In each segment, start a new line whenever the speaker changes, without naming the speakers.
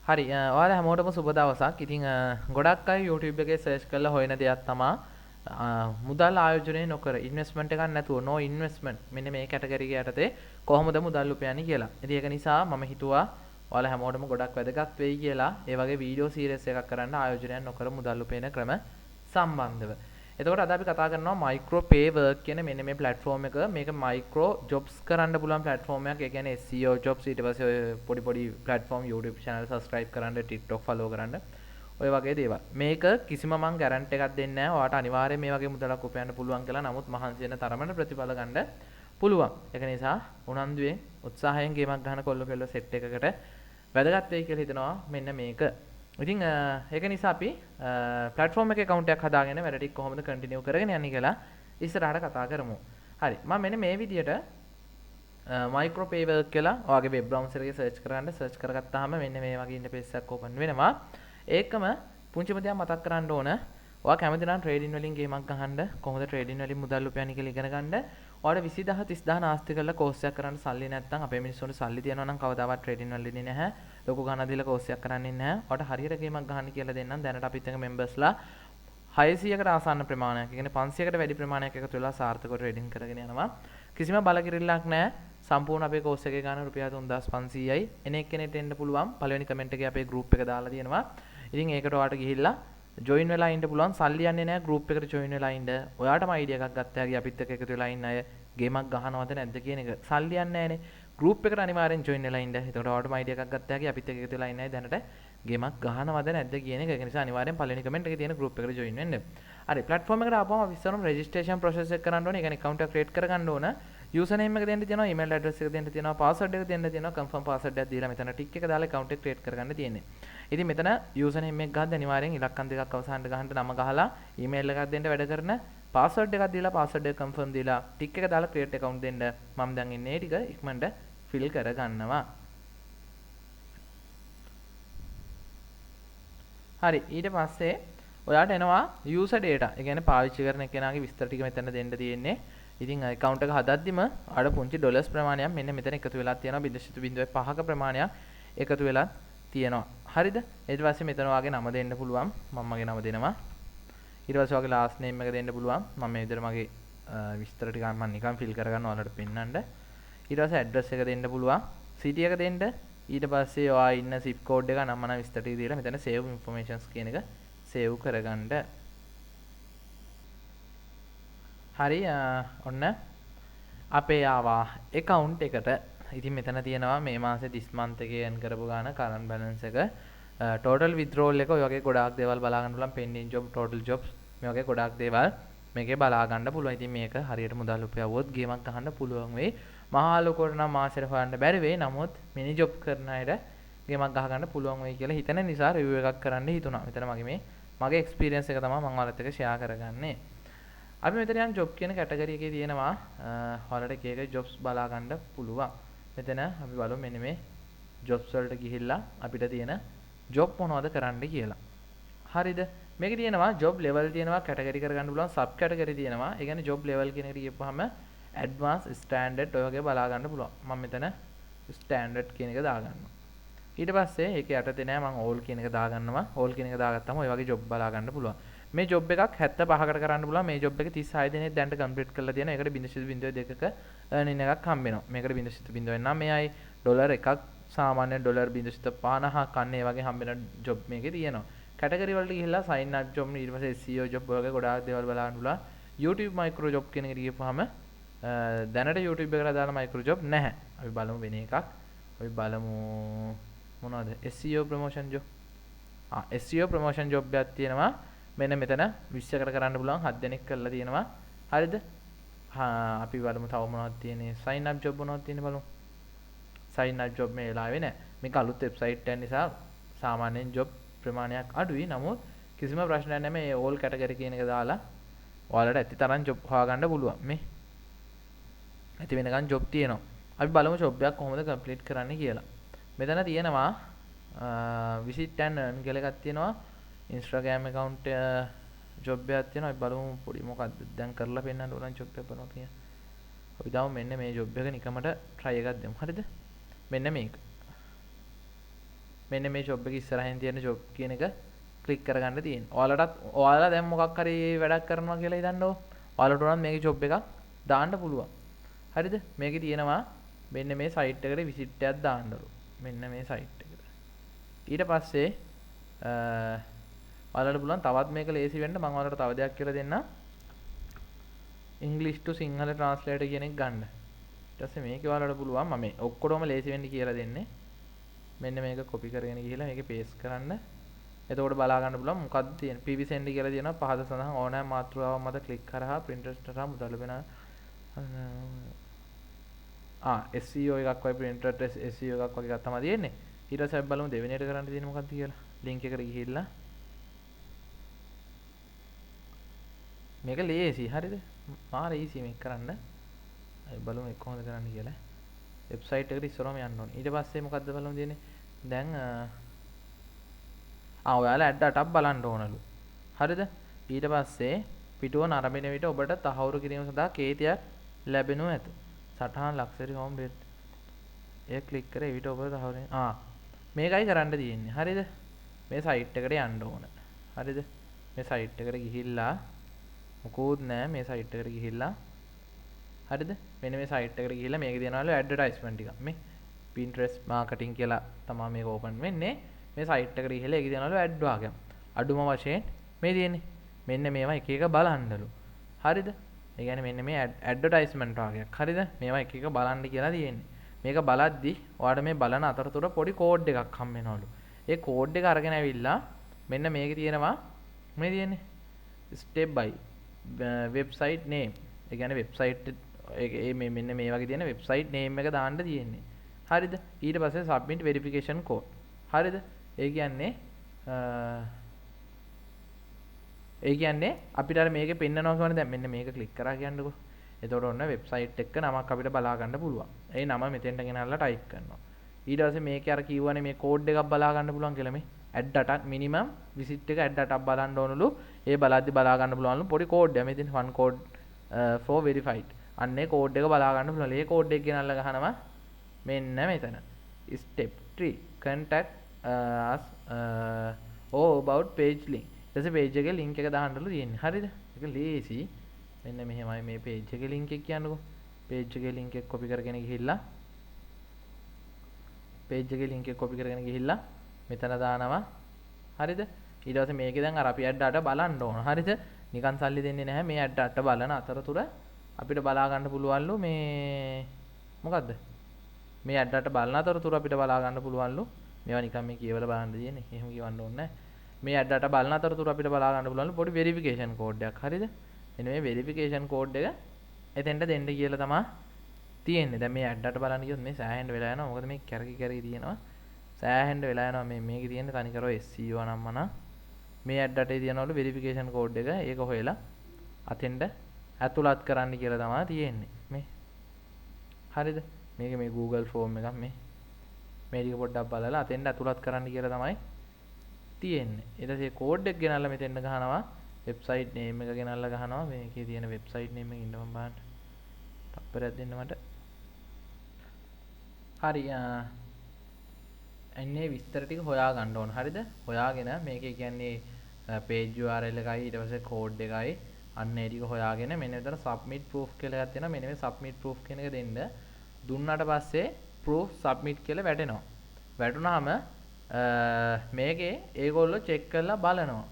හරි ඔයාලා හැමෝටම සුබ දවසක්. ඉතින් ගොඩක් අය YouTube එකේ සර්ච් කරලා හොයන දෙයක් තමයි මුදල් ආයෝජනය නොකර ඉන්වෙස්ට්මන්ට් එකක් නැතුව no investment මෙන්න මේ කැටගරි එක යටතේ කොහොමද මුදල් උපයන්නේ කියලා. ඉතින් ඒක නිසා මම හිතුවා ඔයාලා හැමෝටම ගොඩක් වැදගත් වෙයි කියලා ඒ වගේ වීඩියෝ සීරීස් එකක් කරන්න ආයෝජනයක් නොකර මුදල් උපයන ක්‍රම සම්බන්ධව. එතකොට අද අපි කතා කරනවා මයික්‍රෝ පේ වර්ක් කියන මෙන්න මේ platform එක. මේක මයික්‍රෝ ජොබ්ස් කරන්න පුළුවන් platform එකක්. ඒ කියන්නේ SEO jobs ඊට පස්සේ ඔය පොඩි පොඩි platform YouTube channel subscribe කරන්න, TikTok follow කරන්න. ඔය වගේ දේවල්. මේක කිසිම මං ගැරන්ටි එකක් දෙන්නේ නැහැ. ඔයාට අනිවාර්යයෙන් මේ වගේ මුදලක් උපයන්න පුළුවන් කියලා. නමුත් මහන්සි වෙන තරමට ප්‍රතිඵල ගන්න පුළුවන්. ඒක නිසා උනන්දුවෙන් උත්සාහයෙන් ගේමක් ගන්න කොල්ල සෙට් එකකට වැදගත් වෙයි කියලා හිතනවා මෙන්න මේක. ඉතින් ඒක නිසා අපි platform එකේ account එකක් හදාගෙන වැඩ ටික කොහොමද continue කරගෙන යන්නේ කියලා ඉස්සරහට කතා කරමු. හරි. මම මෙන්න මේ විදියට micro pay work කියලා ඔයාගේ web browser එකේ search කරන්න search කරගත්තාම මෙන්න මේ වගේ interface එකක් open වෙනවා. ඒකම පුංචිම දෙයක් මතක් කරන්න ඕන. ඔයා කැමති නම් trading වලින් ගේමක් ගහන්න කොහොමද trading වලින් මුදල් උපයන්නේ කියලා ඉගෙන ගන්න. ඔයාලට 20000 30000 නාස්ති කරලා course එකක් කරන්න සල්ලි නැත්නම් අපේ මිනිස්සුන්ට සල්ලි තියනවා නම් කවදාවත් trading වල ඉන්නේ නැහැ. ලොකු ගණන් දීලා course එකක් කරන්නේ නැහැ. ඔයාලට හරියට ගේමක් ගහන්න කියලා දෙන්නම්. දැනට අපිත් එක්ක members-ලා 600කට ආසන්න ප්‍රමාණයක්. ඒ කියන්නේ 500කට වැඩි ප්‍රමාණයක් එකතු වෙලා සාර්ථකව trading කරගෙන යනවා. කිසිම බලකිරිල්ලක් නැහැ. සම්පූර්ණ අපේ course එකේ ගාන රුපියල් 3500යි. එන එක්කෙනෙක්ට එන්න පුළුවන්. පළවෙනි comment එකේ අපේ group එක දාලා තියෙනවා. ඉතින් ඒකට ඔයාලට ගිහිල්ලා join වෙලා ඉන්න පුළුවන්. සල්ලි යන්නේ නැහැ group එකට join වෙලා ඉන්න. ඔයාටම idea එකක් ගත්තා හැකි අපිත් එක්ක එකතු වෙලා ඉන්න අය ගේමක් ගහනවද නැද්ද කියන එක. සල්ලි යන්නේ නැහනේ. group එකට අනිවාර්යෙන් join වෙලා ඉන්න. එතකොට ඔයාටම idea එකක් ගත්තා හැකි අපිත් එක්ක එකතු වෙලා ඉන්න අය දැනට ගේමක් ගහනවද නැද්ද කියන එක. ඒක නිසා අනිවාර්යෙන් පළවෙනි comment එකේ තියෙන group එකට join වෙන්න. හරි platform එකට ආපුවම අපි ඉස්සරහම registration process එක කරන්න ඕනේ. ඒ කියන්නේ account එක create කරගන්න ඕන. username එක දෙන්න තියෙනවා, email address එක දෙන්න තියෙනවා, password එක දෙන්න තියෙනවා, confirm password එකක් දීලා මෙතන tick එක දාලා account එක create කරගන්න තියෙන්නේ. ඉතින් මෙතන username එක ගහද්දී අනිවාර්යෙන් ඉලක්කම් දෙකක් අවසානට ගහන්න නම ගහලා email එකක් දෙන්න වැඩ කරන password එකක් දීලා password එක confirm දීලා tick එක දාලා create account දෙන්න. මම දැන් ඉන්නේ ඒ ටික ඉක්මනට fill කරගන්නවා. හරි ඊට පස්සේ ඔයාට එනවා user data. ඒ කියන්නේ පාවිච්චි කරන කෙනාගේ විස්තර ටික මෙතන දෙන්න තියෙන්නේ. ඉතින් account එක හදද්දිම අර පුංචි ඩොලර්ස් ප්‍රමාණයක් මෙන්න මෙතන එකතු වෙලා තියෙනවා 0.5ක ප්‍රමාණයක් එකතු වෙලා තියෙනවා. හරිද? ඊට පස්සේ මෙතන ඔයාගේ නම දෙන්න පුළුවන්. මම මගේ නම දෙනවා. ඊට පස්සේ ඔයාගේ last name එක දෙන්න පුළුවන්. මම මේ විදිහට මගේ විස්තර ටික මම නිකන් fill කරගන්න ඔයාලට පෙන්නන්න. ඊට පස්සේ address එක දෙන්න පුළුවන්. city එක දෙන්න. ඊට පස්සේ ඔයා ඉන්න zip code එක නම් මම විස්තර ටික දීලා මෙතන save informations කියන එක save කරගන්න. හරි ඔන්න අපේ ආවා account එකට. ඉතින් මෙතන තියෙනවා මේ මාසේ 30 month එකේ earn කරපු ගාන current balance එක total withdrawal එක ඔය වගේ ගොඩාක් දේවල් බලා ගන්න පුළුවන්. pending job, total jobs මේ වගේ ගොඩාක් දේවල් මේකේ බලා ගන්න පුළුවන්. ඉතින් මේක හරියට මුදල් උපයවුවොත් ගේමක් ගහන්න පුළුවන් වෙයි. මහා ලොකුවට නම් මාසෙට හොයන්න බැරි වෙයි. නමුත් මිනි ජොබ් කරන අයට ගේමක් ගහ ගන්න පුළුවන් වෙයි කියලා හිතන නිසා review එකක් කරන්න හිතුණා. මෙතන මගේ experience එක තමයි මම ඔයාලත් එක්ක share කරගන්නේ. අපි මෙතන යන job කියන category එකේ තියෙනවා ඔයාලට එක එක jobs බලා ගන්න පුළුවන්. මෙතන අපි බලමු මෙන්න මේ jobs වලට ගිහිල්ලා අපිට තියෙන job මොනවද කරන්න කියලා. හරිද? මේකේ තියෙනවා job level තියෙනවා, category කරගන්න පුළුවන්, sub category තියෙනවා. ඒ කියන්නේ job level කියන එකට ගියපුවාම advanced, standard ඔය වගේ බලා ගන්න පුළුවන්. මම මෙතන standard කියන එක දාගන්නවා. ඊට පස්සේ ඒක යටතේ නෑ මම all කියන එක දාගන්නවා. all කියන එක දාගත්තාම ඔය වගේ job බලා ගන්න පුළුවන්. මේ job එකක් 75කට කරන්න පුළුවන්. මේ job එක 36 දිනෙත් දැන්ට complete කරලා තියෙනවා. ඒකට 0.02ක earning එකක් හම්බ වෙනවා. මේකට 0.09යි ඩොලර් එකක් සාමාන්‍ය ඩොලර් 0.50ක් අන්න ඒ වගේ හම්බ වෙන job මේකේ තියෙනවා. category වලට ගිහිල්ලා sign up job ඊට පස්සේ SEO job වගේ ගොඩාක් දේවල් බලා ගන්න පුළුවන්. YouTube micro job කියන එකට ගියපුවාම දැනට YouTube එකට දාලා micro job නැහැ. අපි බලමු වෙන එකක්. අපි බලමු මොනවද? SEO promotion job. SEO promotion job එකක් තියෙනවා. මෙන්න මෙතන 20කට කරන්න පුළුවන් 7 දෙනෙක් කරලා තියෙනවා. හරිද? අපි බලමු තව මොනවද තියෙන්නේ. sign up job මොනවද තියෙන්නේ බලමු. sign up job මේ වෙලාවේ නැහැ. මේක අලුත් website එකක් නිසා සාමාන්‍යයෙන් job ප්‍රමාණයක් අඩුයි. නමුත් කිසිම ප්‍රශ්නයක් නැහැ. මේ all category කියන එක දාලා ඔයාලට ඇති තරම් job හොයාගන්න පුළුවන්. මේ ඇති වෙනකන් job තියෙනවා. අපි බලමු job එකක් කොහොමද complete කරන්න කියලා. මෙතන තියෙනවා visit and earn කියලා එකක් තියෙනවා. Instagram account job එකක් තියෙනවා. අපි බලමු පොඩි මොකක්ද දැන් කරලා පෙන්නන්න ඕන job එක බලමු කියලා. අපි තාම මෙන්න මේ job එක නිකමට try එකක් දෙමු. හරිද? මෙන්න මේක. මෙන්න මේ ජොබ් එක ඉස්සරහින් තියෙන ජොබ් කියන එක ක්ලික් කරගන්න තියෙනවා. ඔයාලා දැන් මොකක් හරි වැඩක් කරනවා කියලා හිතන්නකෝ. ඔයාලට උනත් මේකේ ජොබ් එකක් දාන්න පුළුවන්. හරිද? මේකේ තියෙනවා මෙන්න මේ සයිට් එකට විසිට් එකක් දාන්නලු. මෙන්න මේ සයිට් එකට. ඊට පස්සේ ඔයාලට පුළුවන් තවත් මේක ලේසි වෙන්න මම ඔයාලට තව දෙයක් කියලා දෙන්නම්. English to සිංහල translator කියන එක ගන්න. ඊට පස්සේ මේකේ ඔයාලට පුළුවන් මම මේ ඔක්කොටම ලේසි වෙන්න කියලා දෙන්නේ. මෙන්න මේක කොපි කරගෙන ගිහලා මේකේ පේස්ට් කරන්න. එතකොට බලා ගන්න පුළුවන් මොකක්ද තියෙන්නේ. PV send කියලා තියෙනවා පහත සඳහන් ඕනෑම මාතෘකාවක් මත ක්ලික් කරලා printers තරහ මුදල් ලැබෙන SEO එකක් වගේ printer SEO එකක් වගේ එකක් තමයි තියෙන්නේ. ඊට පස්සේ අපි බලමු දෙවෙනියට කරන්න තියෙන්නේ මොකක්ද කියලා. link එකට ගිහිල්ලා මේක ලේසි හරිද? මාර easy මේක කරන්න. අපි බලමු ඒක කොහොමද කරන්න කියලා. වෙබ්සයිට් එකට ඉස්සරහම යන්න ඕනේ. ඊට පස්සේ මොකද්ද බලමු තියෙන්නේ. දැන් ඔයාලා ඇඩ් ඩාටාවක් බලන්න ඕනලු. හරිද? ඊට පස්සේ පිටුව නරඹන විට ඔබට තහවුරු කිරීම සඳහා කේතියක් ලැබෙනු ඇත. සටහන් ලක්ෂරි හෝම් බේස්. ඒක ක්ලික් කරේ විට ඔබ තහවුරු මේකයි කරන්න තියෙන්නේ. හරිද? මේ සයිට් එකට යන්න ඕන. හරිද? මේ සයිට් එකට ගිහිල්ලා මොකෝත් නෑ මේ සයිට් එකට ගිහිල්ලා හරිද? මෙන්න මේ සයිට් එකට ගිහිල්ලා මේකේ තියනවලු ඇඩ්වර්ටයිස්මන්ට් ටික. මේ Pinterest marketing කියලා තමයි මේක ඕපන් වෙන්නේ. මේ සයිට් එකට ගිහිල්ලා ඒකේ තියනවලු ඇඩ් වාගයක්. අඩුම වශයෙන් මේ තියෙන්නේ. මෙන්න මේවා එක එක බලන්නලු. හරිද? ඒ කියන්නේ මෙන්න මේ ඇඩ්වර්ටයිස්මන්ට් වාගයක්. හරිද? මේවා එක එක බලන්න කියලා තියෙන්නේ. මේක බලද්දි ඔයාලට මේ බලන අතරතුර පොඩි කෝඩ් එකක් හම්බ වෙනවලු. ඒ කෝඩ් එක අරගෙන ඇවිල්ලා මෙන්න මේකේ තියෙනවා මේ තියෙන්නේ step by website name. ඒ කියන්නේ වෙබ්සයිට් මේ මෙන්න මේ වගේ තියෙන වෙබ්සයිට් name එක දාන්න තියෙන්නේ. හරිද? ඊට පස්සේ submit verification code. හරිද? ඒ කියන්නේ අපිට අර මේකේ පෙන්නනවා කියන්නේ දැන් මෙන්න මේක ක්ලික් කරා කියන්නකෝ. එතකොට ඔන්න වෙබ්සයිට් එක නමක් අපිට බලා ගන්න පුළුවන්. ඒ නම මෙතෙන්ට ගෙනල්ලා ටයිප් කරනවා. ඊට පස්සේ මේකේ අර කියවනේ මේ කෝඩ් එකක් බලා ගන්න පුළුවන් කියලා මේ ඇඩ් ඩාටා මිනිමම් විසිට් එක ඇඩ් ඩාටා බලන්න ඕනලු. ඒ බලද්දි බලා ගන්න පුළුවන්ලු පොඩි කෝඩ් එකක්. මෙතන one code for verified. අන්නේ කෝඩ් එක බලා ගන්න පුළුවන්. ඒ කෝඩ් එක ගෙනල්ලා ගහනවා මෙන්න මෙතන. step 3 contact us about page link. ඊට පස්සේ page එකේ link එක දාන්නලු තියෙන්නේ. හරිද? ඒක ලේසි. මෙන්න මෙහෙමයි මේ page එකේ link එක කියන්නකෝ. page එකේ link එක copy කරගෙන ගිහිල්ලා page එකේ link එක copy කරගෙන ගිහිල්ලා මෙතන දානවා. හරිද? ඊට පස්සේ මේකේ දැන් අර අපි ඇඩ් ඩාටා බලන්න ඕන. හරිද? නිකන් සල්ලි දෙන්නේ නැහැ. මේ ඇඩ් ඩාටා බලන අතරතුර අපිට බලා ගන්න පුළුවන්ලු මේ මොකද්ද? මේ ඇඩ් ඩාටා බලන අතරතුර අපිට බලා ගන්න පුළුවන්ලු මේවා නිකන් මේ කියවලා බලන්න තියෙන්නේ. එහෙම කියවන්න ඕනේ නැහැ. මේ ඇඩ් ඩාටා බලන අතරතුර අපිට බලා ගන්න පුළුවන්ලු පොඩි වෙරිෆිකේෂන් කෝඩ් එකක්. හරිද? එන්න මේ වෙරිෆිකේෂන් කෝඩ් එක එතෙන්ට දෙන්න කියලා තමයි තියෙන්නේ. දැන් මේ ඇඩ් ඩාටා බලන්න ගියොත් මේ සෑහෙන්න වෙලා යනවා. මොකද මේ කැරකි තියෙනවා. සෑහෙන්න වෙලා යනවා. මේකේ තියෙන තනිකරව SEO නම්මන මේ ඇඩ් ඩාටේ තියනවලු වෙරිෆිකේෂන් කෝඩ් එක. ඒක හොයලා අතෙන්ට ඇතුළත් කරන්න කියලා තමයි තියෙන්නේ. මේ හරිද? මේක මේ Google form එකක් මේ ටික පොඩ්ඩක් බලලා අතෙන්ට ඇතුළත් කරන්න කියලා තමයි තියෙන්නේ. ඊට පස්සේ කෝඩ් එක ගෙනල්ලා මෙතෙන්ට ගහනවා. වෙබ්සයිට් නේම් එක ගෙනල්ලා ගහනවා. මේකේ තියෙන වෙබ්සයිට් නේම් එක ඉන්න මම බලන්න. තප්පරයක් දෙන්න මට. හරි එන්නේ විස්තර ටික හොයා ගන්න ඕන. හරිද? හොයාගෙන මේකේ කියන්නේ page URL එකයි ඊට පස්සේ code එකයි අන්න ඒ ටික හොයාගෙන මෙන්න මෙතන submit proof කියලා එකක් තියෙනවා. මෙන්න මේ submit proof කියන එක දෙන්න. දුන්නාට පස්සේ proof submit කියලා වැටෙනවා. වැටුනහම මේකේ ඒගොල්ලෝ check කරලා බලනවා.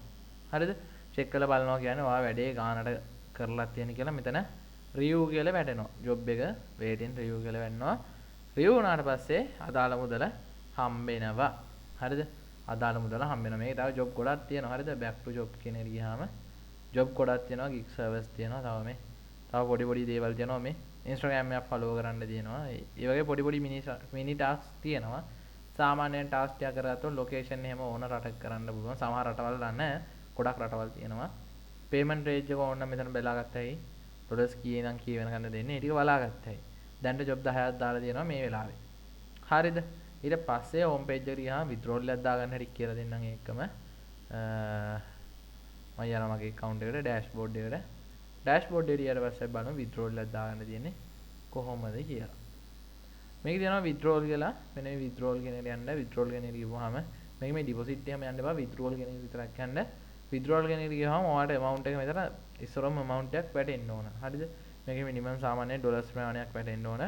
හරිද? check කරලා බලනවා කියන්නේ ඔයා වැඩේ ගානට කරලා තියෙන කියලා මෙතන review කියලා වැටෙනවා. job එක waiting review කියලා වැටෙනවා. review වුණාට පස්සේ අදාළ මුදල හම්බෙනවා. හරිද? අදාළ මුදල හම්බෙනවා. මේකේ තව ජොබ් ගොඩක් තියෙනවා. හරිද? back to job කියන එකට ගියාම ජොබ් ගොඩක් තියෙනවා. gig service තියෙනවා. තව පොඩි දේවල් තියෙනවා. මේ Instagram එක follow කරන්න තියෙනවා. ඒ වගේ පොඩි mini task තියෙනවා. සාමාන්‍යයෙන් task ටික කරගත්තොත් location එහෙම ඕන රටක කරන්න පුළුවන්. සමහර රටවල් නැහැ. ගොඩක් රටවල් තියෙනවා. payment range එක ඕන නම් මෙතන බලාගත්තයි. dollars කීයේ නම් කී වෙනකන් දෙන්නේ. ඒ ටික බලාගත්තයි. දැන්ට job 10ක් දාලා තියෙනවා මේ වෙලාවේ. හරිද? ඊට පස්සේ home page එකට ගියාම withdrawal එකක් දාගන්න හැටි කියලා දෙන්නම් ඒකම මම යනවා මගේ account එකට dashboard එකට ඊට පස්සේ බලමු withdrawal එකක් දාගන්න තියෙන්නේ කොහොමද කියලා මේක තියෙනවා withdrawal කියලා. මෙන්න මේ withdrawal කියන එකට යන්න. withdrawal කියන එකට ගිහුවාම මේක මේ deposit එකම යන්න එපා. withdrawal කියන එක විතරක් යන්න. withdrawal කියන එකට ගියහම ඔයාලට amount එක මෙතන ඉස්සරම amount එකක් වැටෙන්න ඕන. හරිද? මේකේ minimum සාමාන්‍ය ඩොලර්ස් ප්‍රමාණයක් වැටෙන්න ඕන.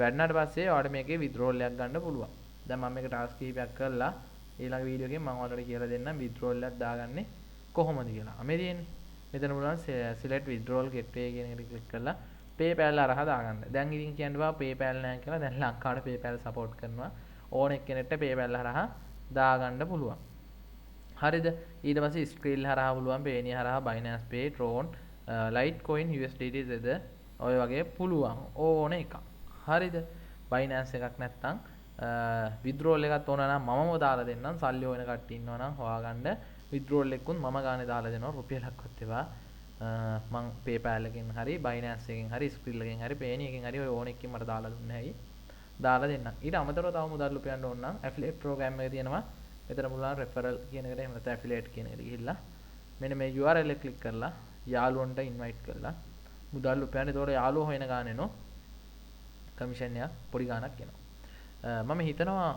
වැඩනට පස්සේ ඔයාලට මේකේ withdrawal එකක් ගන්න පුළුවන්. දැන් මම මේක ටාස්ක් කිහිපයක් කරලා ඊළඟ වීඩියෝ එකෙන් මම ඔයාලට කියලා දෙන්නම් withdrawal එකක් දාගන්නේ කොහොමද කියලා. මේ තියෙන්නේ. මෙතන පුළුවන් select withdrawal gateway කියන එකට ක්ලික් කරලා PayPal හරහා දාගන්න. දැන් ඉතින් කියන්න බෑ PayPal නැහැ කියලා. දැන් ලංකාවට PayPal support කරනවා. ඕන එක්කෙනෙක්ට PayPal හරහා දාගන්න පුළුවන්. හරිද? ඊට පස්සේ Skrill හරහා පුළුවන්, Payoneer හරහා, Binance Pay, Tron, Litecoin, USDT Tether ඔය වගේ පුළුවන් ඕන එකක්. හරිද? Binance එකක් නැත්නම් withdrawal එකක් ඕන නම් මමම දාලා දෙන්නම්. සල්ලි හොයන කට්ටිය ඉන්නවා නම් හොයාගන්න. withdrawal එකකුත් මම ගානේ දාලා දෙනවා. රුපියලක්වත් ඒවා මං PayPal එකෙන් හරි, Binance එකෙන් හරි, Skrill එකෙන් හරි, Payoneer එකෙන් හරි ඔය ඕන එකකින් මට දාලා දුන්නේ ඇයි. දාලා දෙන්නම්. ඊට අමතරව තව මුදල් උපයන්න ඕන නම් affiliate program එක තියෙනවා. මෙතන පුළුවන් referral කියන එකට එහෙම නැත්නම් affiliate කියන එකට ගිහිල්ලා මෙන්න මේ URL එක ක්ලික් කරලා යාළුවන්ට invite කරලා මුදල් උපයන්න. ඒතකොට යාළුවෝ හොයන ගානේ නෝ කමිෂන් එක පොඩි ගාණක් එනවා. මම හිතනවා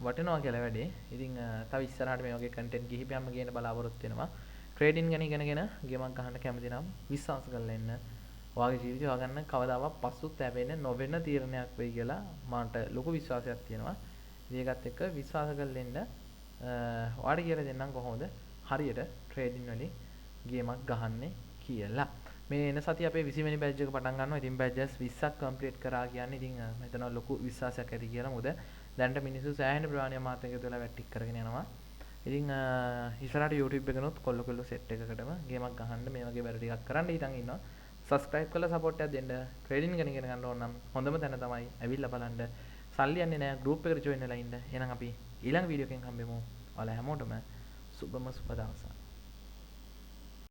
වටිනවා කියලා වැඩේ. ඉතින් තව ඉස්සරහට මේ වගේ content කිහිපයක්ම ගේන්න බලාපොරොත්තු වෙනවා. ට්‍රේඩින් ගැන ඉගෙනගෙන ගේමක් ගන්න කැමති නම් විශ්වාස කරලා ඉන්න. ඔයාගේ ජීවිතය හොයාගන්න කවදාවත් පස්සුත් ලැබෙන්නේ නොවෙන තීරණයක් වෙයි කියලා මට ලොකු විශ්වාසයක් තියෙනවා. ඉතින් ඒකත් එක්ක විශ්වාස කරලා ඉන්න. ඔයාලට කියලා දෙන්නම් කොහොමද හරියට ට්‍රේඩින් වලින් ගේමක් ගහන්නේ කියලා. මේ එන සතිය අපේ 20 වෙනි බැච් එක පටන් ගන්නවා. ඉතින් බැචස් 20ක් කම්ප්ලීට් කරා කියන්නේ ඉතින් මෙතන ලොකු විශ්වාසයක් ඇති කියලා. මොකද දැනට මිනිස්සු සෑහෙන ප්‍රමාණයක් මාත් එක්ක තුලා වැටික් කරගෙන යනවා. ඉතින් ඉස්සරහට YouTube එකනොත් කොල්ල සෙට් එකකටම ගේමක් ගහන්න මේ වගේ වැඩ ටිකක් කරන්න හිතන් ඉන්නවා. subscribe කරලා support එකක් දෙන්න. ට්‍රේඩින් ගැන ඉගෙන ගන්න ඕන නම් හොඳම තැන තමයි ඇවිල්ලා බලන්න. සල්ලි යන්නේ නැහැ. group එකට join වෙලා ඉන්න. එහෙනම් අපි ඊළඟ වීඩියෝ එකෙන් හම්බෙමු. ඔයාලා හැමෝටම සුබම සුබ දවසක්.